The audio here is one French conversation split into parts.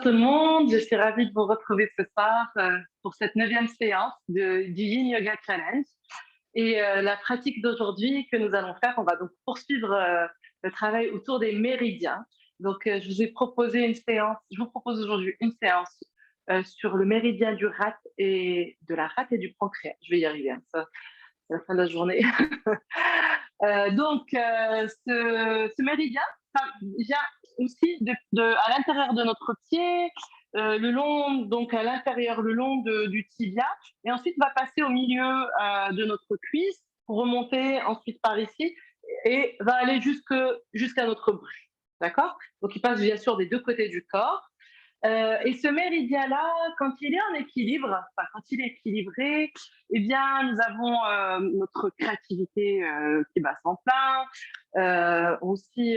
tout le monde, je suis ravie de vous retrouver ce soir pour cette 9e séance du Yin Yoga Challenge. Et la pratique d'aujourd'hui que nous allons faire, on va donc poursuivre le travail autour des méridiens. Donc je vous ai proposé une séance, je vous propose aujourd'hui une séance sur le méridien du rate et de la rate et du pancréas. Je vais y arriver, hein, ça, c'est la fin de la journée. Ce méridien vient aussi à l'intérieur de notre pied, le long, donc à l'intérieur, le long du tibia, et ensuite va passer au milieu de notre cuisse pour remonter ensuite par ici et va aller jusqu'à notre bouche. D'accord? Donc il passe bien sûr des deux côtés du corps. Et ce méridien-là, quand il est en équilibre, enfin, quand il est équilibré, eh bien, nous avons notre créativité qui bat sans plein. Aussi,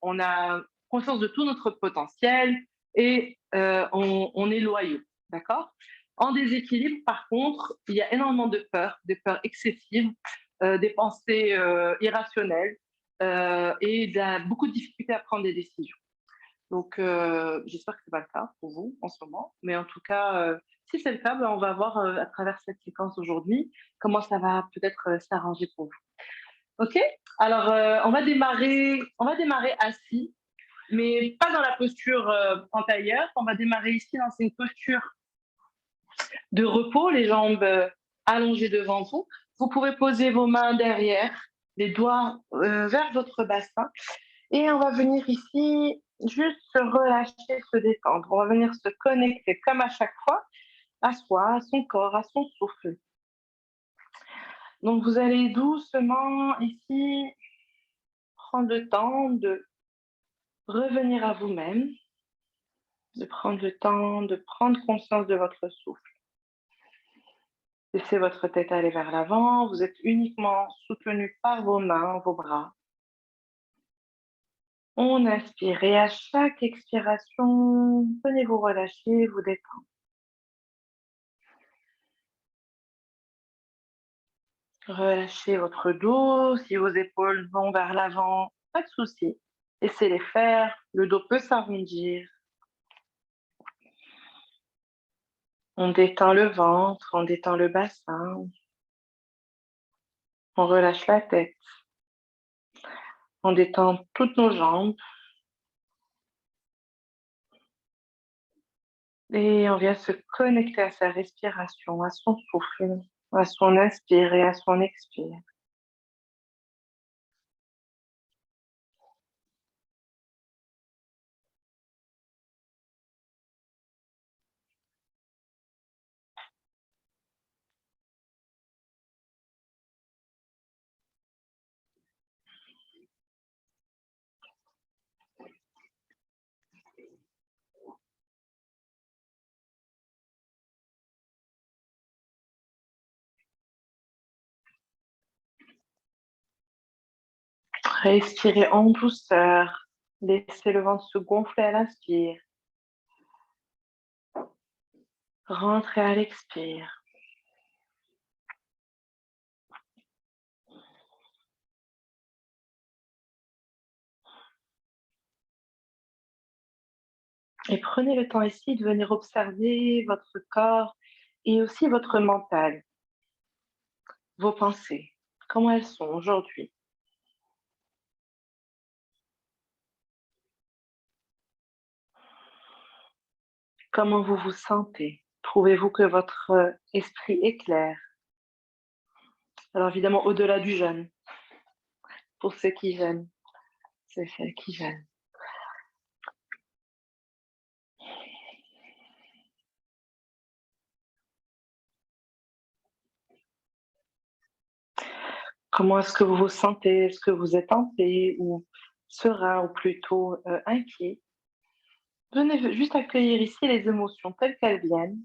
on a conscience de tout notre potentiel et on est loyaux, d'accord? En déséquilibre, par contre, il y a énormément de peurs, des peurs excessives, des pensées irrationnelles et beaucoup de difficultés à prendre des décisions. Donc, j'espère que ce n'est pas le cas pour vous en ce moment. Mais en tout cas, si c'est le cas, ben, on va voir à travers cette séquence aujourd'hui comment ça va peut-être s'arranger pour vous. OK? Alors, on va démarrer assis, mais pas dans la posture en tailleur. On va démarrer ici dans une posture de repos, les jambes allongées devant vous. Vous pouvez poser vos mains derrière, les doigts vers votre bassin. Et on va venir ici juste se relâcher, se détendre. On va venir se connecter comme à chaque fois à soi, à son corps, à son souffle. Donc vous allez doucement ici prendre le temps de revenir à vous-même, de prendre le temps de prendre conscience de votre souffle. Laissez votre tête aller vers l'avant. Vous êtes uniquement soutenu par vos mains, vos bras. On inspire et à chaque expiration, venez vous relâcher, vous détendre. Relâchez votre dos. Si vos épaules vont vers l'avant, pas de souci. Laissez-les faire. Le dos peut s'arrondir. On détend le ventre, on détend le bassin. On relâche la tête. On détend toutes nos jambes. Et on vient se connecter à sa respiration, à son souffle, à son inspire et à son expire. Respirez en douceur. Laissez le ventre se gonfler à l'inspire. Rentrez à l'expire. Et prenez le temps ici de venir observer votre corps et aussi votre mental, vos pensées, comment elles sont aujourd'hui. Comment vous vous sentez? Trouvez-vous que votre esprit est clair? Alors évidemment, au-delà du jeûne, pour ceux qui jeûnent, c'est celles qui jeûnent. Comment est-ce que vous vous sentez? Est-ce que vous êtes en paix ou serein ou plutôt inquiet? Venez juste accueillir ici les émotions telles qu'elles viennent,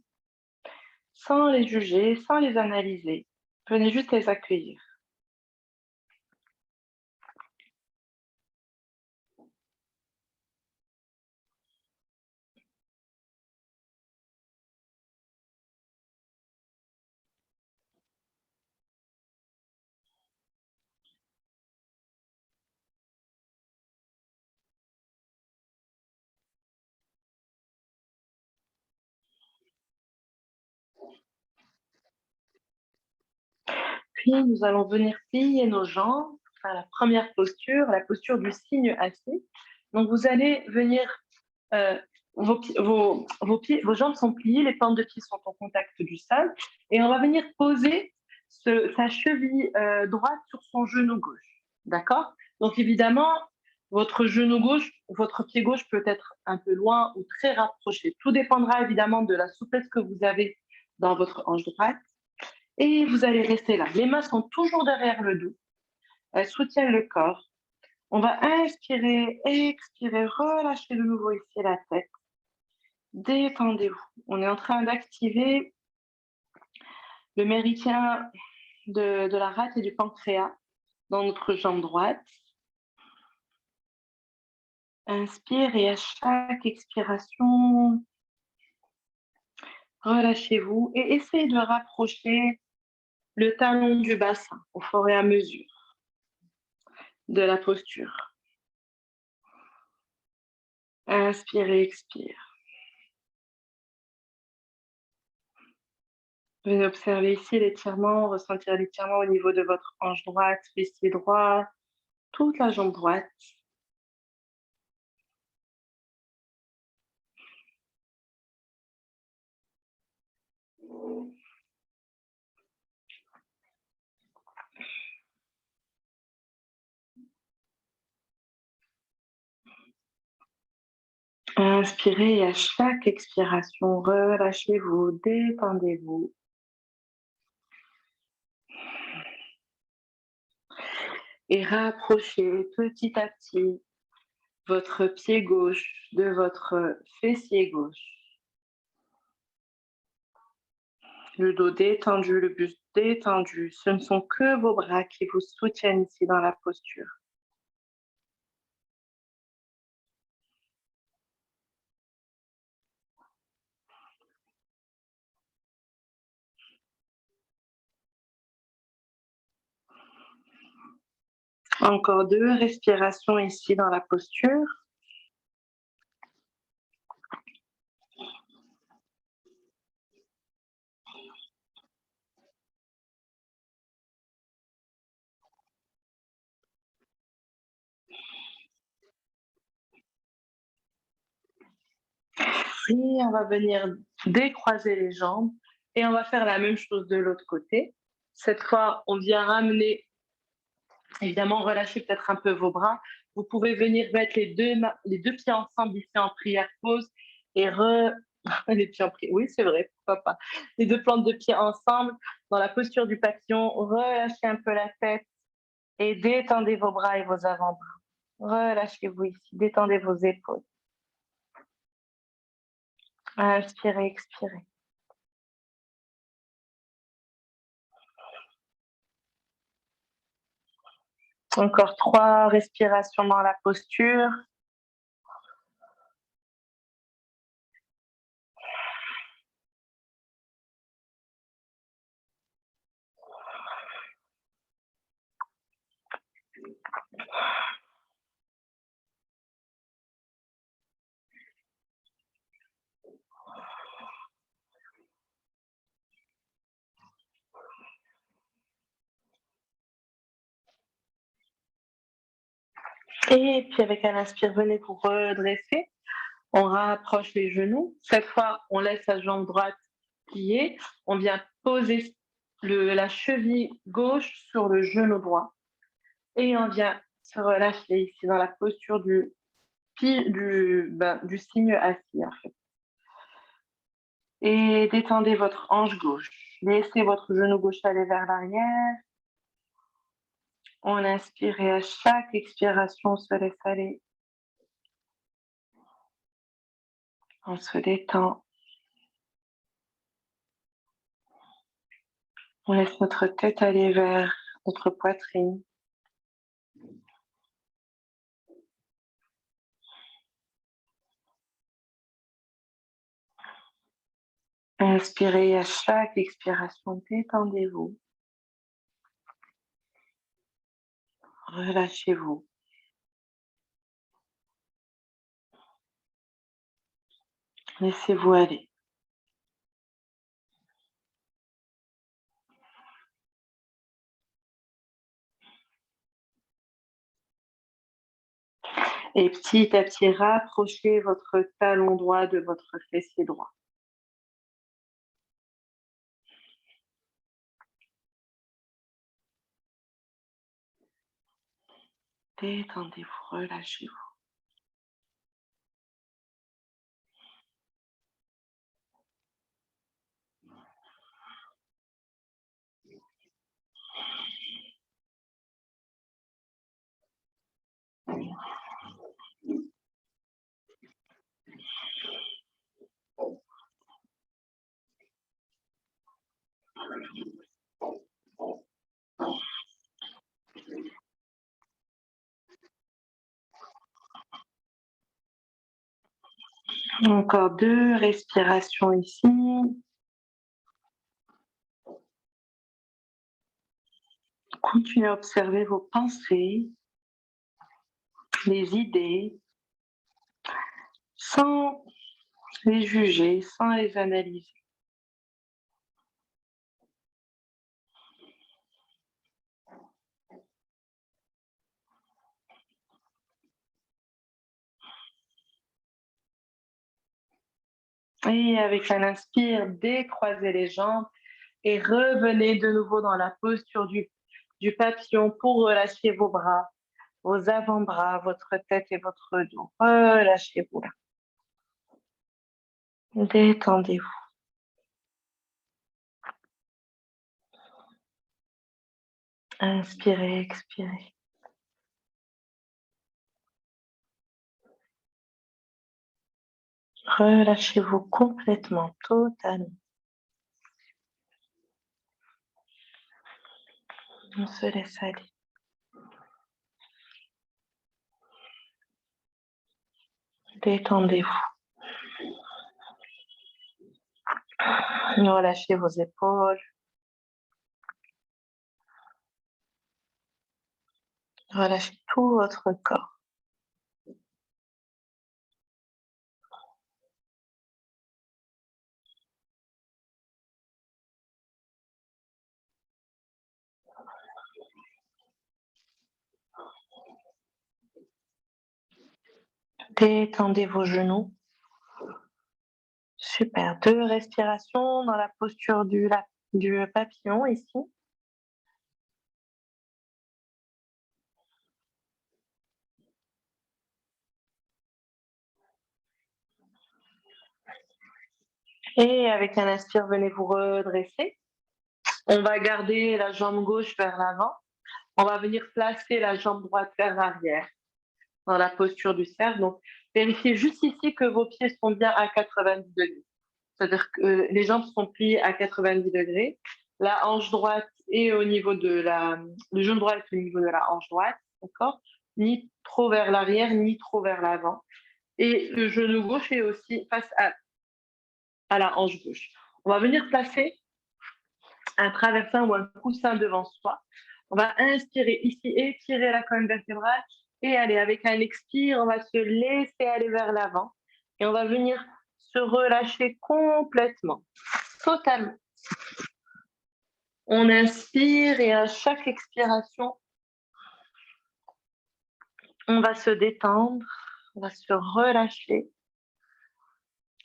sans les juger, sans les analyser. Venez juste les accueillir. Puis, nous allons venir plier nos jambes à la première posture, la posture du cygne assis. Donc, vous allez venir, euh, vos jambes sont pliées, les plantes de pied sont en contact du sol, et on va venir poser sa cheville droite sur son genou gauche. D'accord? Donc, évidemment, votre genou gauche, votre pied gauche peut être un peu loin ou très rapproché. Tout dépendra évidemment de la souplesse que vous avez dans votre hanche droite. Et vous allez rester là. Les mains sont toujours derrière le dos. Elles soutiennent le corps. On va inspirer, expirer, relâcher de nouveau ici la tête. Détendez-vous. On est en train d'activer le méridien de la rate et du pancréas dans notre jambe droite. Inspire et à chaque expiration, relâchez-vous et essayez de rapprocher le talon du bassin au fur et à mesure de la posture. Inspire et expire. Venez observer ici l'étirement, ressentir l'étirement au niveau de votre hanche droite, fessier droit, toute la jambe droite. Inspirez et à chaque expiration, relâchez-vous, détendez-vous. Et rapprochez petit à petit votre pied gauche de votre fessier gauche. Le dos détendu, le buste détendu. Ce ne sont que vos bras qui vous soutiennent ici dans la posture. Encore 2 respirations ici dans la posture. Puis, on va venir décroiser les jambes et on va faire la même chose de l'autre côté. Cette fois, on vient ramener, évidemment, relâchez peut-être un peu vos bras. Vous pouvez venir mettre les deux pieds ensemble ici en prière pause et les pieds en prière. Oui, c'est vrai, pourquoi pas. Les deux plantes de pied ensemble dans la posture du papillon. Relâchez un peu la tête et détendez vos bras et vos avant-bras. Relâchez-vous ici, détendez vos épaules. Inspirez, expirez. Encore 3 respirations dans la posture. Et puis avec un inspire, venez vous redresser. On rapproche les genoux. Cette fois, on laisse la jambe droite pliée. On vient poser la cheville gauche sur le genou droit. Et on vient se relâcher ici dans la posture du cygne assis, en fait. Et détendez votre hanche gauche. Laissez votre genou gauche aller vers l'arrière. On inspire et à chaque expiration, on se laisse aller. On se détend. On laisse notre tête aller vers notre poitrine. Inspirez à chaque expiration, détendez-vous. Relâchez-vous. Laissez-vous aller. Et petit à petit, rapprochez votre talon droit de votre fessier droit. Détendez-vous, relâchez-vous. Encore 2 respirations ici. Continuez à observer vos pensées, les idées, sans les juger, sans les analyser. Et avec un inspire, décroisez les jambes et revenez de nouveau dans la posture du papillon pour relâcher vos bras, vos avant-bras, votre tête et votre dos. Relâchez-vous là. Détendez-vous. Inspirez, expirez. Relâchez-vous complètement, totalement. On se laisse aller. Détendez-vous. Relâchez vos épaules. Relâchez tout votre corps. Détendez vos genoux. Super. 2 respirations dans la posture du papillon ici. Et avec un inspire, venez vous redresser. On va garder la jambe gauche vers l'avant. On va venir placer la jambe droite vers l'arrière dans la posture du cercle. Donc, vérifiez juste ici que vos pieds sont bien à 90 degrés. C'est-à-dire que les jambes sont pliées à 90 degrés. La hanche droite est au niveau de le genou droit est au niveau de la hanche droite, d'accord? Ni trop vers l'arrière, ni trop vers l'avant. Et le genou gauche est aussi face à la hanche gauche. On va venir placer un traversin ou un coussin devant soi. On va inspirer ici, étirer la colonne vertébrale et aller avec un expire, on va se laisser aller vers l'avant et on va venir se relâcher complètement, totalement. On inspire et à chaque expiration, on va se détendre, on va se relâcher.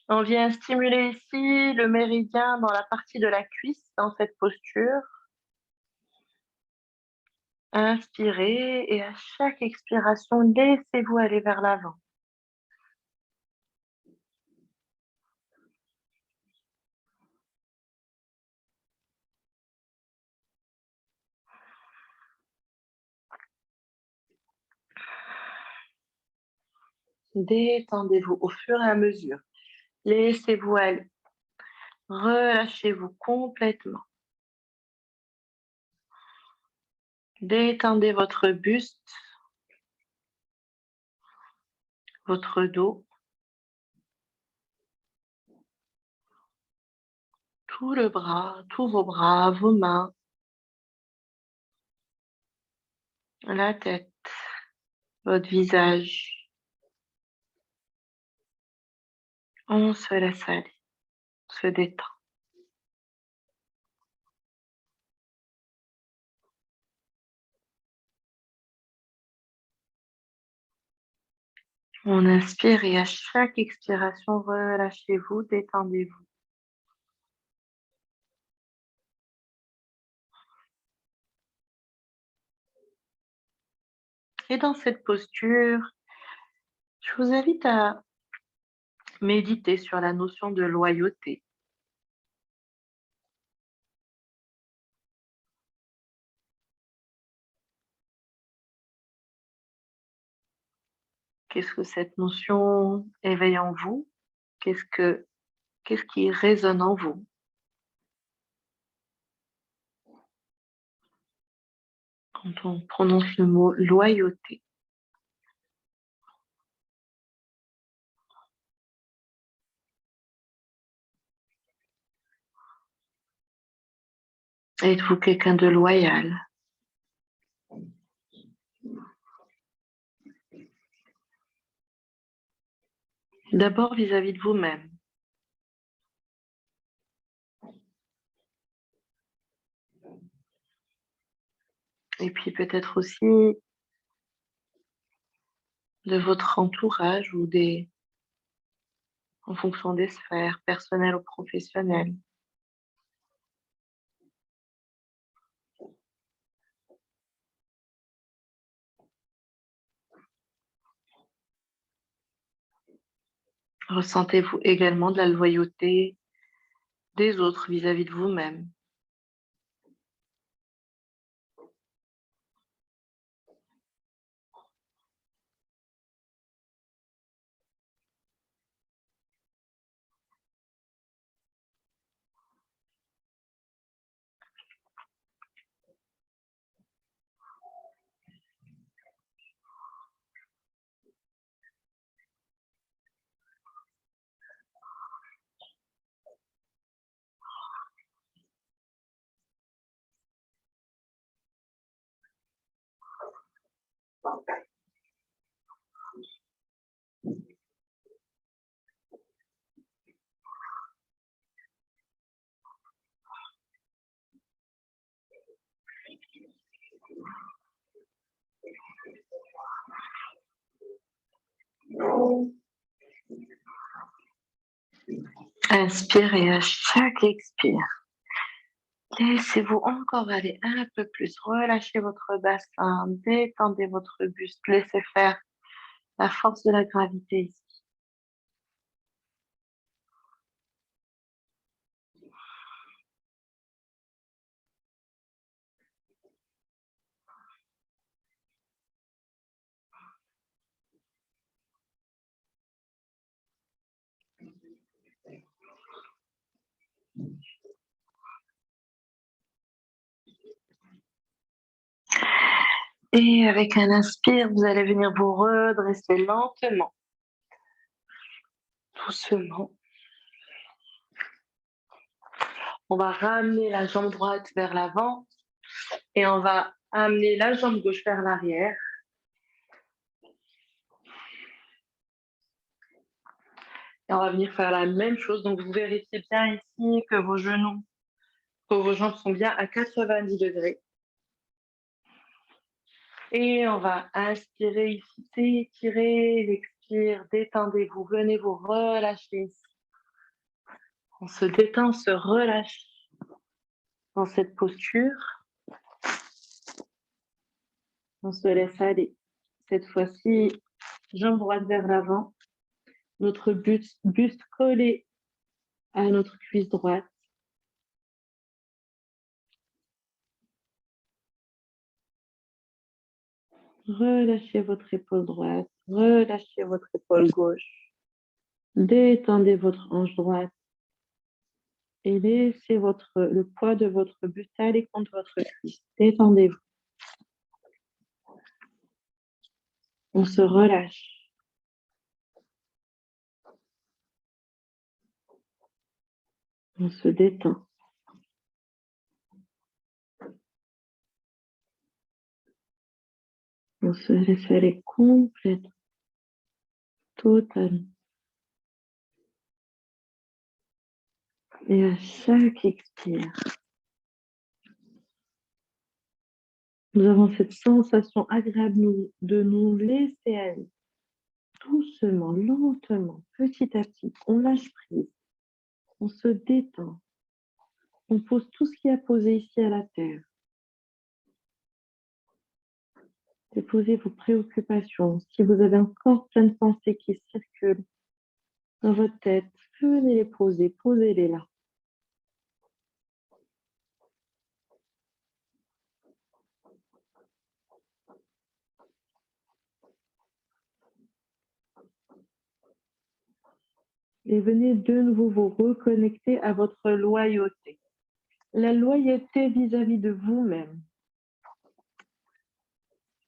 On vient stimuler ici le méridien dans la partie de la cuisse dans cette posture. Inspirez et à chaque expiration, laissez-vous aller vers l'avant. Détendez-vous au fur et à mesure. Laissez-vous aller. Relâchez-vous complètement. Détendez votre buste, votre dos, tout le bras, tous vos bras, vos mains, la tête, votre visage. On se laisse aller, se détend. On inspire et à chaque expiration, relâchez-vous, détendez-vous. Et dans cette posture, je vous invite à méditer sur la notion de loyauté. Qu'est-ce que cette notion éveille en vous? Qu'est-ce qui résonne en vous quand on prononce le mot loyauté? Êtes-vous quelqu'un de loyal? D'abord vis-à-vis de vous-même. Et puis peut-être aussi de votre entourage ou en fonction des sphères personnelles ou professionnelles. Ressentez-vous également de la loyauté des autres vis-à-vis de vous-même? Inspirez à chaque expire. Laissez-vous encore aller un peu plus. Relâchez votre bassin, détendez votre buste, laissez faire la force de la gravité ici. Et avec un inspire, vous allez venir vous redresser lentement, doucement. On va ramener la jambe droite vers l'avant et on va amener la jambe gauche vers l'arrière. Et on va venir faire la même chose. Donc, vous vérifiez bien ici que vos genoux, que vos jambes sont bien à 90 degrés. Et on va inspirer ici, s'étirer, l'expire, détendez-vous, venez vous relâcher ici. On se détend, on se relâche dans cette posture. On se laisse aller. Cette fois-ci, jambe droite vers l'avant, notre buste collé à notre cuisse droite. Relâchez votre épaule droite, relâchez votre épaule gauche. Détendez votre hanche droite et laissez le poids de votre buste aller contre votre cuisse. Détendez-vous. On se relâche. On se détend. On se laisse aller complètement, totalement. Et à chaque expire, nous avons cette sensation agréable de nous laisser aller. doucement, lentement, petit à petit, on lâche prise, on se détend, on pose tout ce qui a posé ici à la terre. Déposez vos préoccupations. Si vous avez encore plein de pensées qui circulent dans votre tête, venez les poser, posez-les là. Et venez de nouveau vous reconnecter à votre loyauté. La loyauté vis-à-vis de vous-même.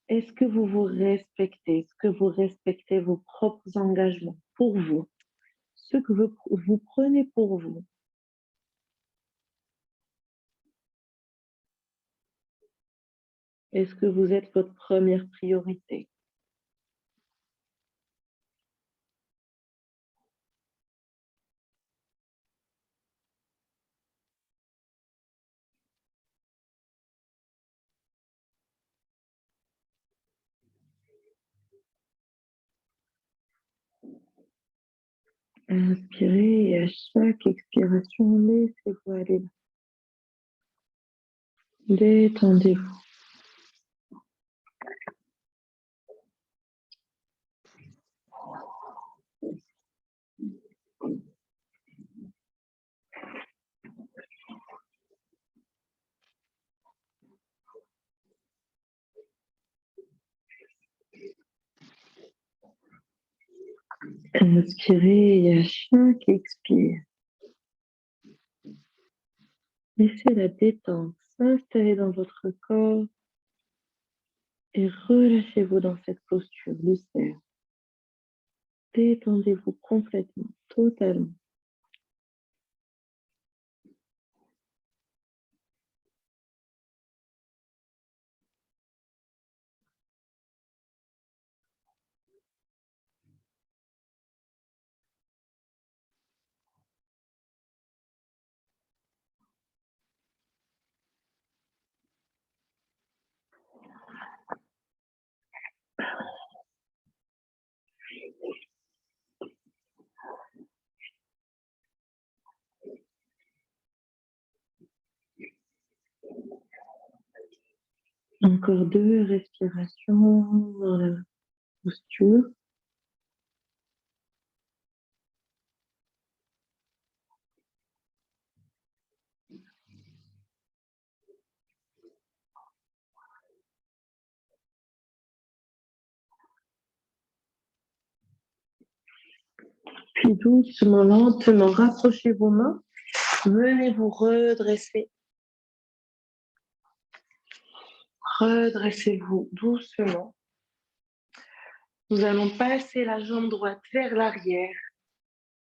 Est-ce que vous vous respectez? Est-ce que vous respectez vos propres engagements pour vous? Ce que vous prenez pour vous? Est-ce que vous êtes votre première priorité? Inspirez et à chaque expiration, laissez-vous aller. Détendez-vous. Inspirez et à chaque expire, laissez la détente s'installer dans votre corps et relâchez-vous dans cette posture lucère. Détendez-vous complètement, totalement. Encore 2 respirations dans la posture. Puis doucement, lentement, rapprochez vos mains. Venez vous redresser. Redressez-vous doucement. Nous allons passer la jambe droite vers l'arrière.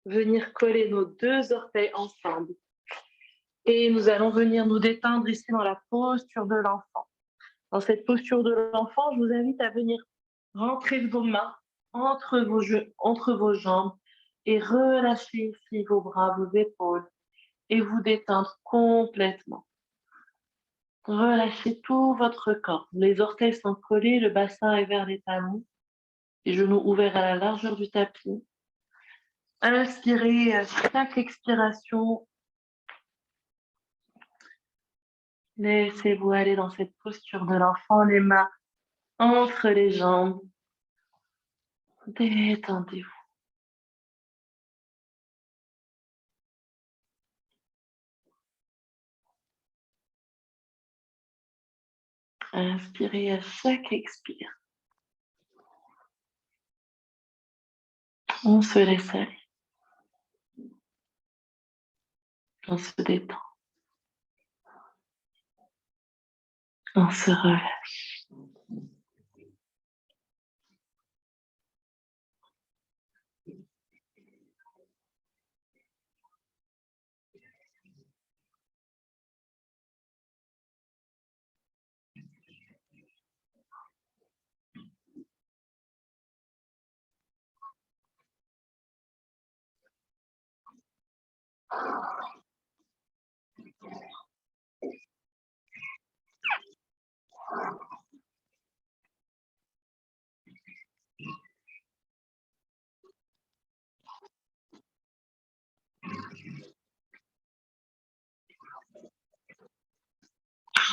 Venir coller nos 2 orteils ensemble. Et nous allons venir nous détendre ici dans la posture de l'enfant. Dans cette posture de l'enfant, je vous invite à venir rentrer vos mains entre vos jambes et relâcher ici vos bras, vos épaules et vous détendre complètement. Relâchez tout votre corps. Les orteils sont collés, le bassin est vers les talons, les genoux ouverts à la largeur du tapis. Inspirez à chaque expiration. Laissez-vous aller dans cette posture de l'enfant, les mains entre les jambes. Détendez-vous. Inspirez à chaque expire. On se laisse aller. On se détend. On se relâche.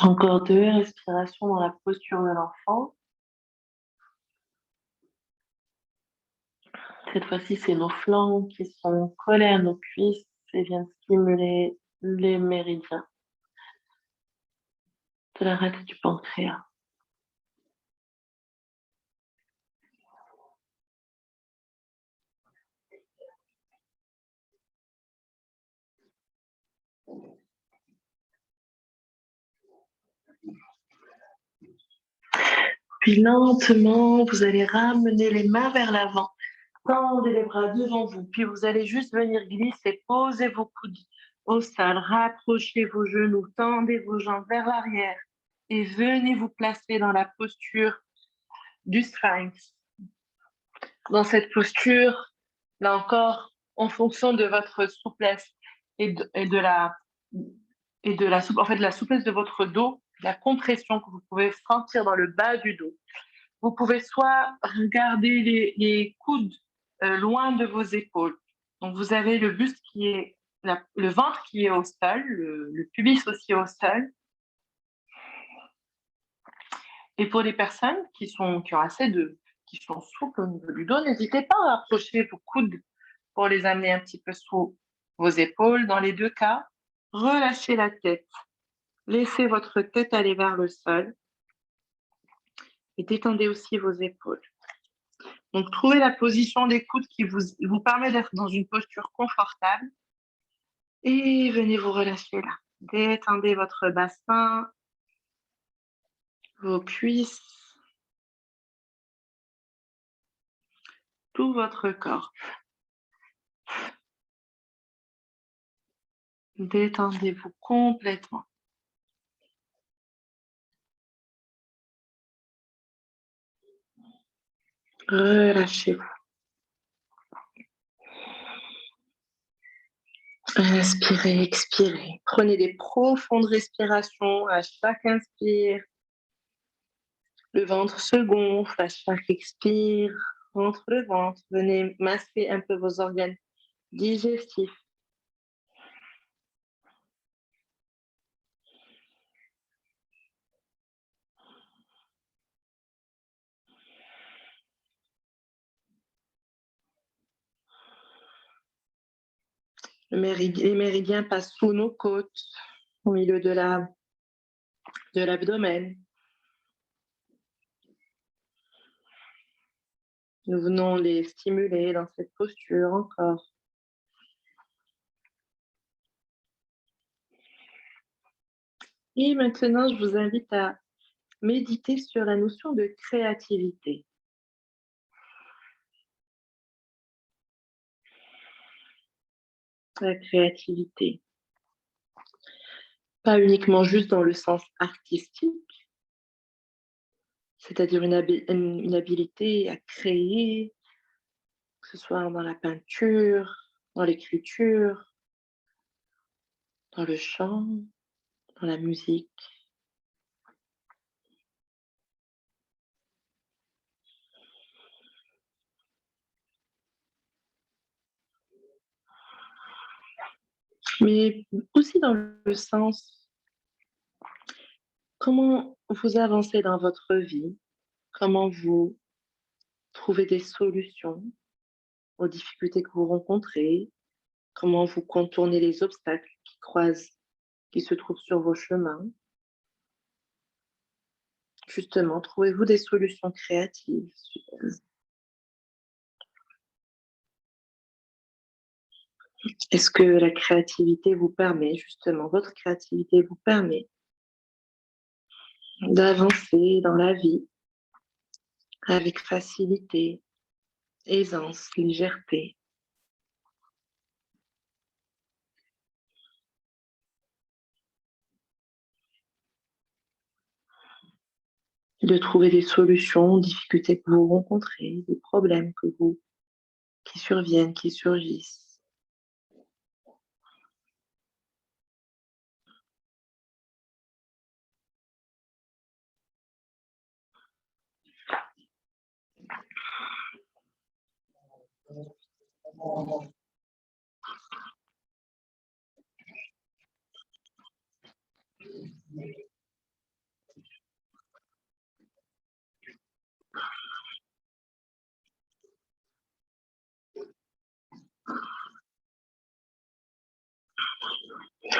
Encore 2 respirations dans la posture de l'enfant. Cette fois-ci, c'est nos flancs qui sont collés à nos cuisses et viennent stimuler les méridiens de la rate du pancréas. Puis lentement, vous allez ramener les mains vers l'avant. Tendez les bras devant vous. Puis vous allez juste venir glisser. Posez vos coudes au sol. Rapprochez vos genoux. Tendez vos jambes vers l'arrière. Et venez vous placer dans la posture du sphinx. Dans cette posture, là encore, en fonction de votre souplesse et de la en fait, de la souplesse de votre dos, la compression que vous pouvez sentir dans le bas du dos. Vous pouvez soit regarder les coudes loin de vos épaules. Donc, vous avez le buste qui est, le ventre qui est au sol, le pubis aussi au sol. Et pour les personnes qui ont qui sont souples au niveau du dos, n'hésitez pas à approcher vos coudes pour les amener un petit peu sous vos épaules. Dans les 2 cas, relâchez la tête. Laissez votre tête aller vers le sol et détendez aussi vos épaules. Donc, trouvez la position des coudes qui vous permet d'être dans une posture confortable et venez vous relâcher là. Détendez votre bassin, vos cuisses, tout votre corps. Détendez-vous complètement. Relâchez-vous. Inspirez, expirez. Prenez des profondes respirations à chaque inspire. Le ventre se gonfle à chaque expire. Entre le ventre, venez masser un peu vos organes digestifs. Les méridiens passent sous nos côtes, au milieu de l'abdomen. Nous venons les stimuler dans cette posture encore. Et maintenant, je vous invite à méditer sur la notion de créativité. La créativité. Pas uniquement juste dans le sens artistique, c'est-à-dire une habilité à créer, que ce soit dans la peinture, dans l'écriture, dans le chant, dans la musique. Mais aussi dans le sens, comment vous avancez dans votre vie, comment vous trouvez des solutions aux difficultés que vous rencontrez, comment vous contournez les obstacles qui se trouvent sur vos chemins. Justement, trouvez-vous des solutions créatives. Est-ce que la créativité vous permet, justement, votre créativité vous permet d'avancer dans la vie avec facilité, aisance, légèreté? De trouver des solutions aux difficultés que vous rencontrez, des problèmes qui surviennent, qui surgissent.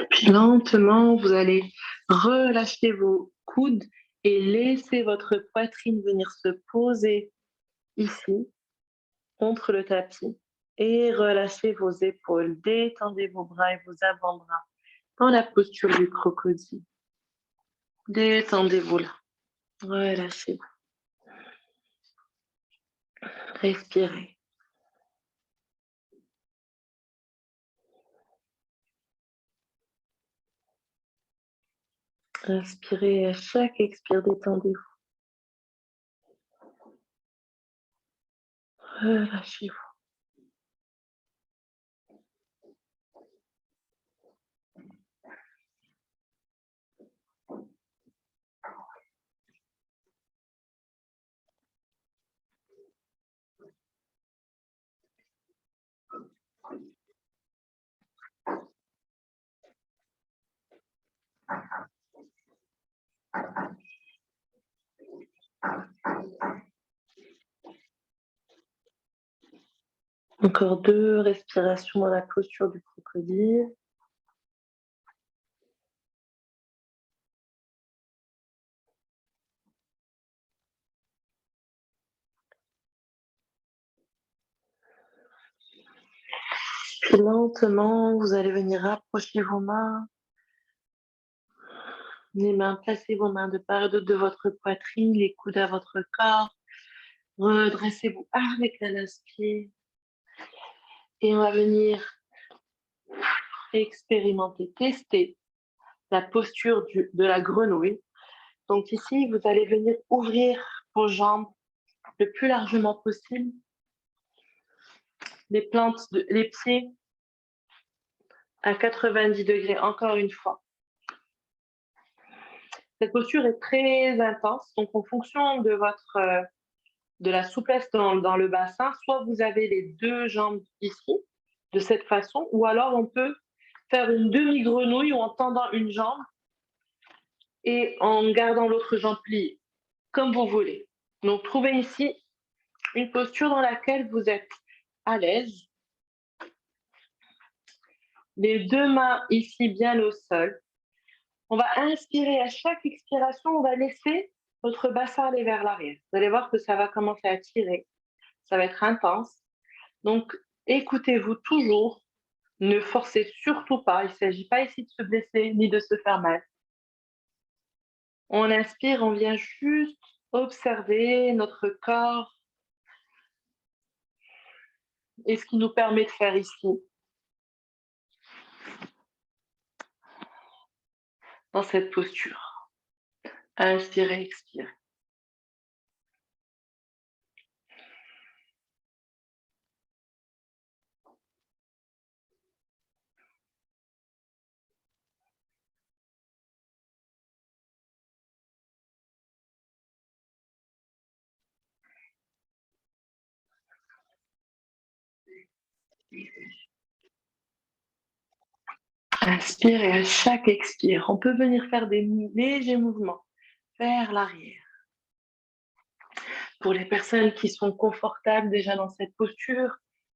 Puis lentement, vous allez relâcher vos coudes et laisser votre poitrine venir se poser ici, contre le tapis. Et relâchez vos épaules, détendez vos bras et vos avant-bras dans la posture du crocodile. Détendez-vous là, relâchez-vous. Respirez. Inspirez à chaque expire, détendez-vous. Relâchez-vous. Encore 2 respirations dans la posture du crocodile. Puis lentement, vous allez venir rapprocher vos mains. Les mains, placez vos mains de part et d'autre de votre poitrine, les coudes à votre corps. Redressez-vous avec l'inspire. Et on va venir expérimenter, tester la posture de la grenouille. Donc ici, vous allez venir ouvrir vos jambes le plus largement possible. Les pieds à 90 degrés, encore une fois. Cette posture est très intense, donc en fonction de la souplesse dans le bassin, soit vous avez les 2 jambes ici, de cette façon, ou alors on peut faire une demi-grenouille ou en tendant une jambe et en gardant l'autre jambe pliée, comme vous voulez. Donc trouvez ici une posture dans laquelle vous êtes à l'aise. Les 2 mains ici bien au sol. On va inspirer à chaque expiration, on va laisser votre bassin aller vers l'arrière. Vous allez voir que ça va commencer à tirer, ça va être intense. Donc, écoutez-vous toujours, ne forcez surtout pas, il ne s'agit pas ici de se blesser ni de se faire mal. On inspire, on vient juste observer notre corps et ce qu'il nous permet de faire ici, dans cette posture. Inspirez, expirez. Inspire et à chaque expire, on peut venir faire des légers mouvements vers l'arrière. Pour les personnes qui sont confortables déjà dans cette posture,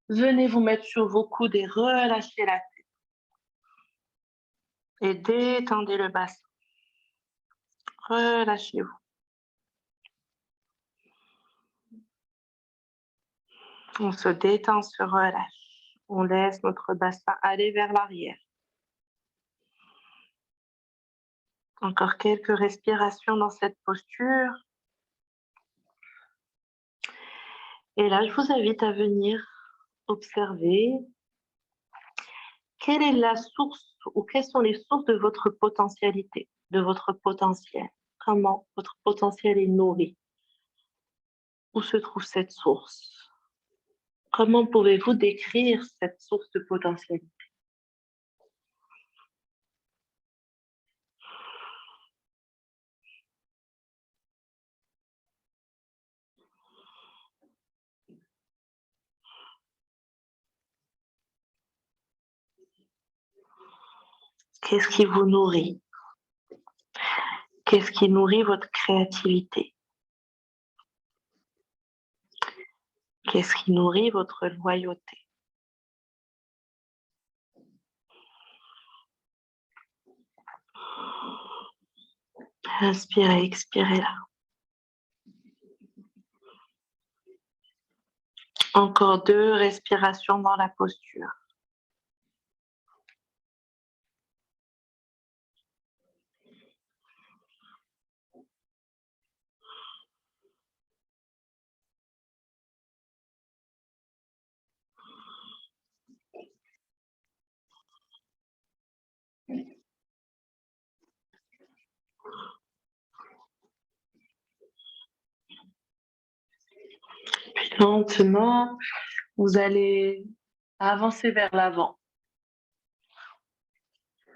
venez vous mettre sur vos coudes et relâchez la tête. Et détendez le bassin. Relâchez-vous. On se détend, se relâche. On laisse notre bassin aller vers l'arrière. Encore quelques respirations dans cette posture. Et là, je vous invite à venir observer quelle est la source ou quelles sont les sources de votre potentialité, de votre potentiel. Comment votre potentiel est nourri. Où se trouve cette source? Comment pouvez-vous décrire cette source de potentialité? Qu'est-ce qui vous nourrit? Qu'est-ce qui nourrit votre créativité? Qu'est-ce qui nourrit votre loyauté? Inspirez, expirez là. Encore 2 respirations dans la posture. Puis lentement, vous allez avancer vers l'avant.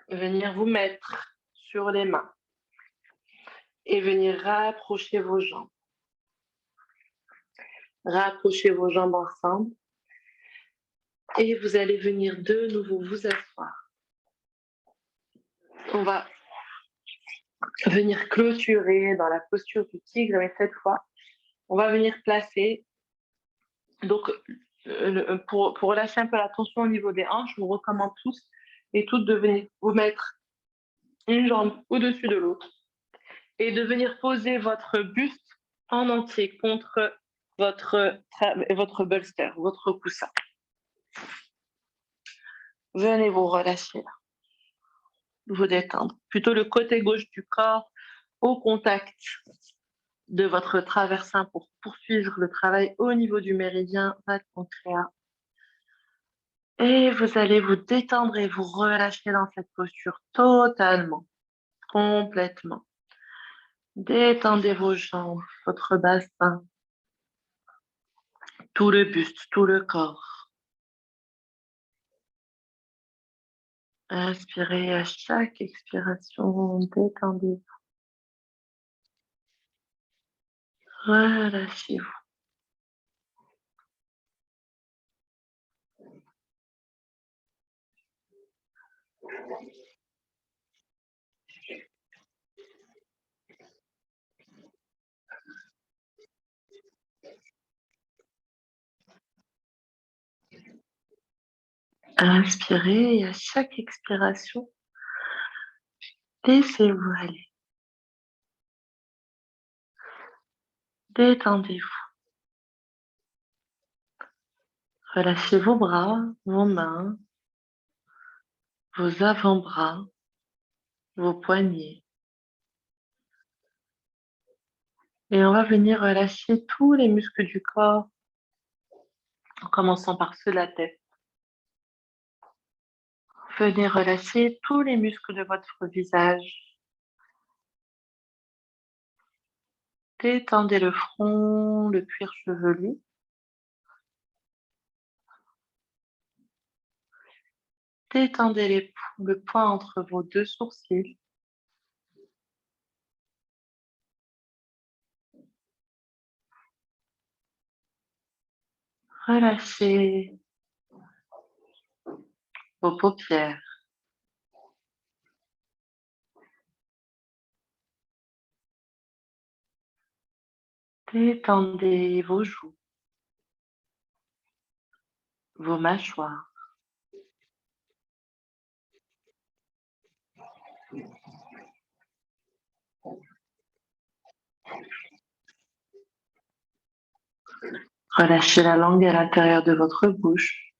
Venir vous mettre sur les mains et venir rapprocher vos jambes. Rapprochez vos jambes ensemble et vous allez venir de nouveau vous asseoir. On va venir clôturer dans la posture du tigre, mais cette fois, on va venir placer. Donc, pour relâcher un peu la tension au niveau des hanches, je vous recommande tous et toutes de venir vous mettre une jambe au-dessus de l'autre et de venir poser votre buste en entier contre votre bolster, votre coussin. Venez vous relâcher là, vous détendre. Plutôt le côté gauche du corps au contact de votre traversin pour poursuivre le travail au niveau du méridien pancréas. Et vous allez vous détendre et vous relâcher dans cette posture totalement, complètement. Détendez vos jambes, votre bassin, tout le buste, tout le corps. Inspirez à chaque expiration, détendez-vous. Relâchez-vous. Inspirez et à chaque expiration, laissez-vous aller. Détendez-vous. Relâchez vos bras, vos mains, vos avant-bras, vos poignets. Et on va venir relâcher tous les muscles du corps, en commençant par ceux de la tête. Venez relâcher tous les muscles de votre visage. Détendez le front, le cuir chevelu. Détendez le poing entre vos 2 sourcils. Relâchez vos paupières. Détendez vos joues, vos mâchoires. Relâchez la langue à l'intérieur de votre bouche.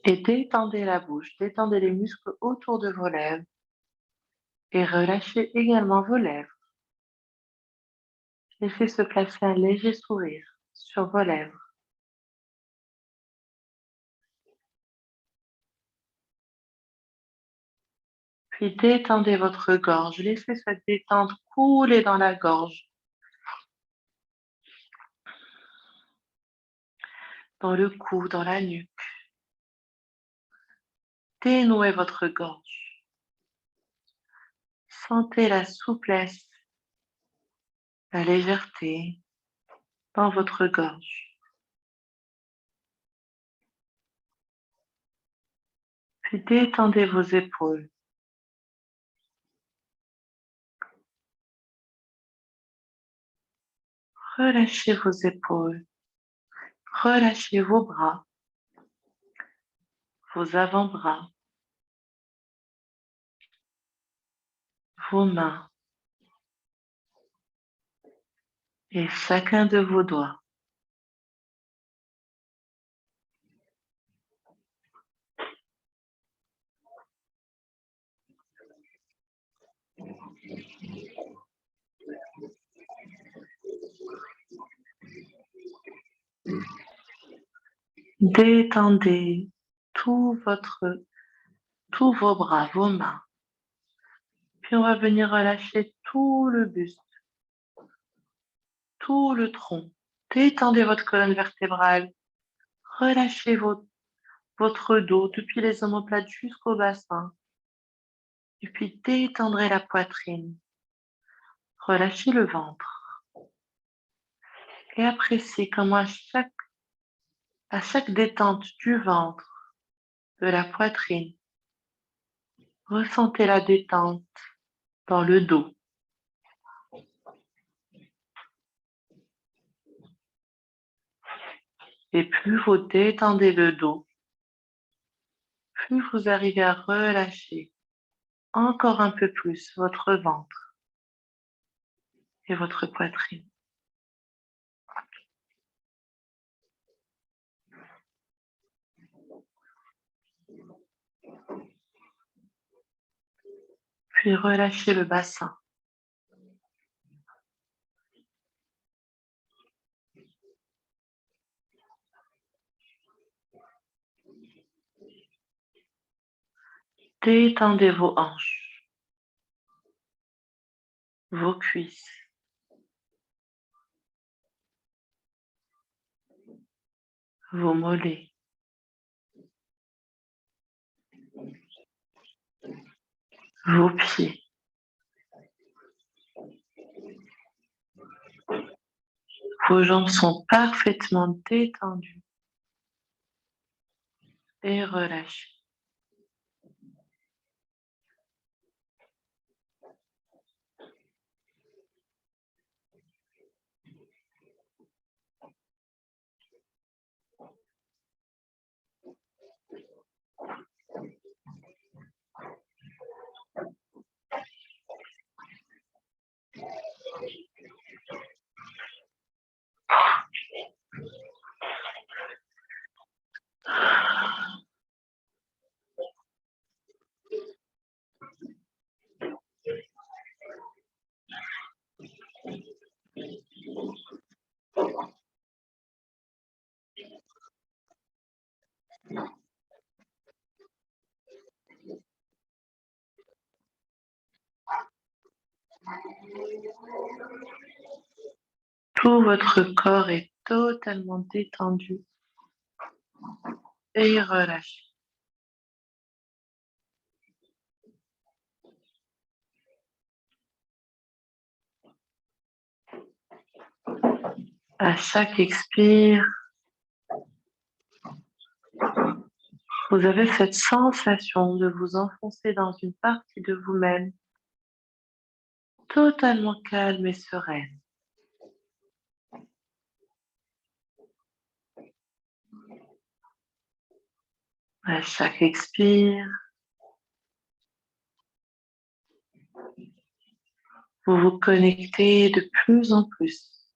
Et détendez la bouche, détendez les muscles autour de vos lèvres. Et relâchez également vos lèvres. Laissez se placer un léger sourire sur vos lèvres. Puis détendez votre gorge, laissez cette détente couler dans la gorge, dans le cou, dans la nuque. Dénouez votre gorge. Sentez la souplesse, la légèreté dans votre gorge. Puis détendez vos épaules. Relâchez vos épaules. Relâchez vos bras, vos avant-bras. vos mains et chacun de vos doigts. Détendez tous vos bras, vos mains. Puis on va venir relâcher tout le buste, tout le tronc. Détendez votre colonne vertébrale. Relâchez votre dos depuis les omoplates jusqu'au bassin. Et puis détendrez la poitrine. Relâchez le ventre. Et appréciez comment à chaque détente du ventre, de la poitrine, ressentez la détente dans le dos. Et plus vous détendez le dos, plus vous arrivez à relâcher encore un peu plus votre ventre et votre poitrine. Puis relâchez le bassin. Détendez vos hanches, vos cuisses, vos mollets, vos pieds. Vos jambes sont parfaitement détendues et relâchées. Tout votre corps est totalement détendu et relâché. À chaque expire, vous avez cette sensation de vous enfoncer dans une partie de vous-même totalement calme et sereine. À chaque expire, vous vous connectez de plus en plus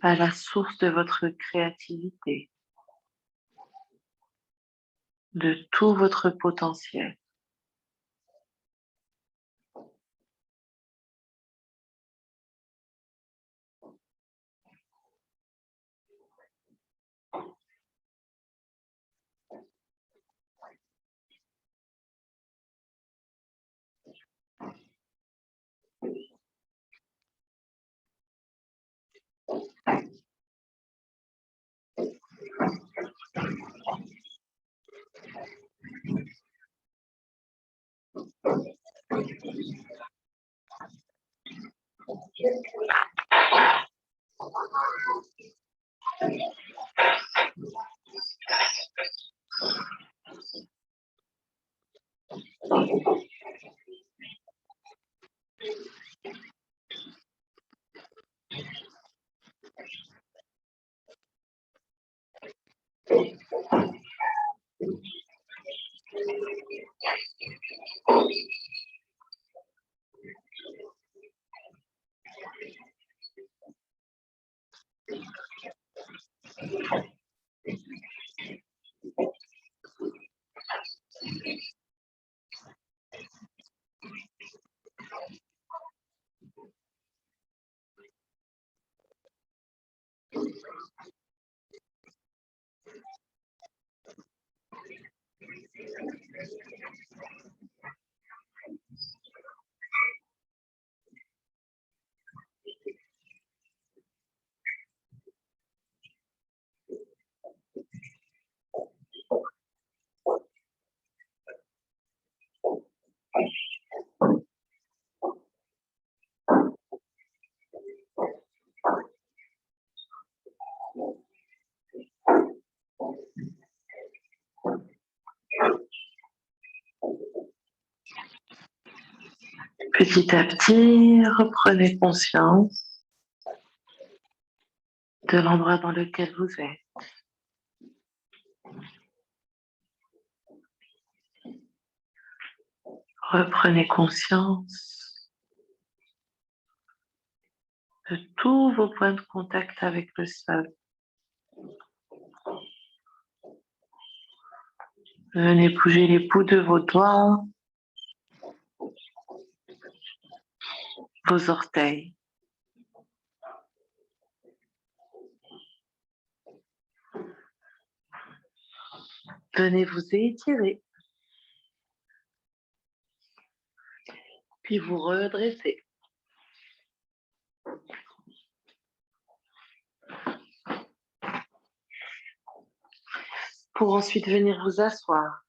à la source de votre créativité, de tout votre potentiel. Petit à petit, reprenez conscience de l'endroit dans lequel vous êtes. Reprenez conscience de tous vos points de contact avec le sol. Venez bouger les bouts de vos doigts, vos orteils. Venez vous étirer, puis vous redresser. Pour ensuite venir vous asseoir.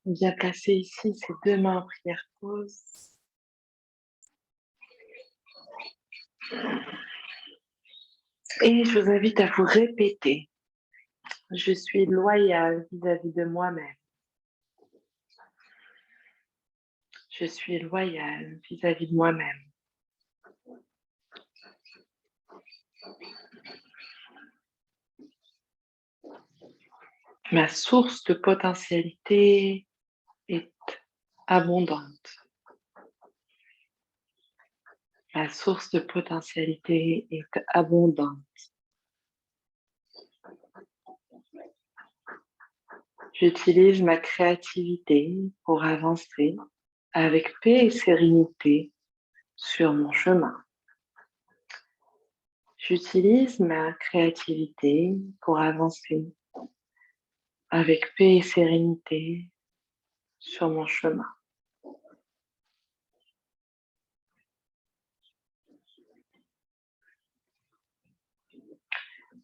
Bien placer ici ses deux mains en prière pause. Et je vous invite à vous répéter. Je suis loyale vis-à-vis de moi-même. Je suis loyale vis-à-vis de moi-même. Ma source de potentialité est abondante. Ma source de potentialité est abondante. J'utilise ma créativité pour avancer avec paix et sérénité sur mon chemin. J'utilise ma créativité pour avancer avec paix et sérénité sur mon chemin.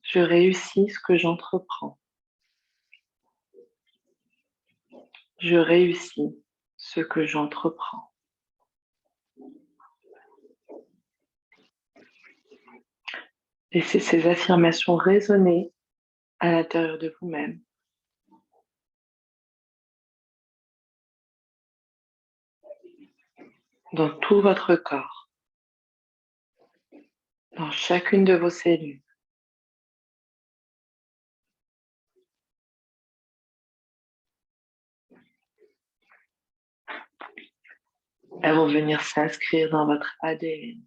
Je réussis ce que j'entreprends. Je réussis ce que j'entreprends. Laissez ces affirmations résonner à l'intérieur de vous-même. Dans tout votre corps, dans chacune de vos cellules. Elles vont venir s'inscrire dans votre ADN.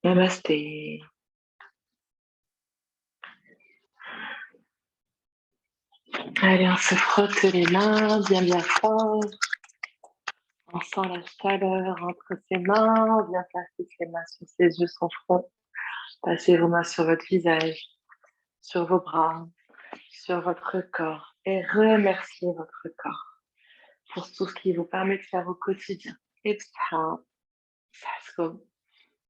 Namasté. Allez, on se frotte les mains bien fort. On sent la chaleur entre ses mains. Bien placer ses mains sur ses yeux, son front. Passez vos mains sur votre visage, sur vos bras, sur votre corps. Et remerciez votre corps pour tout ce qui vous permet de faire au quotidien. Exhale.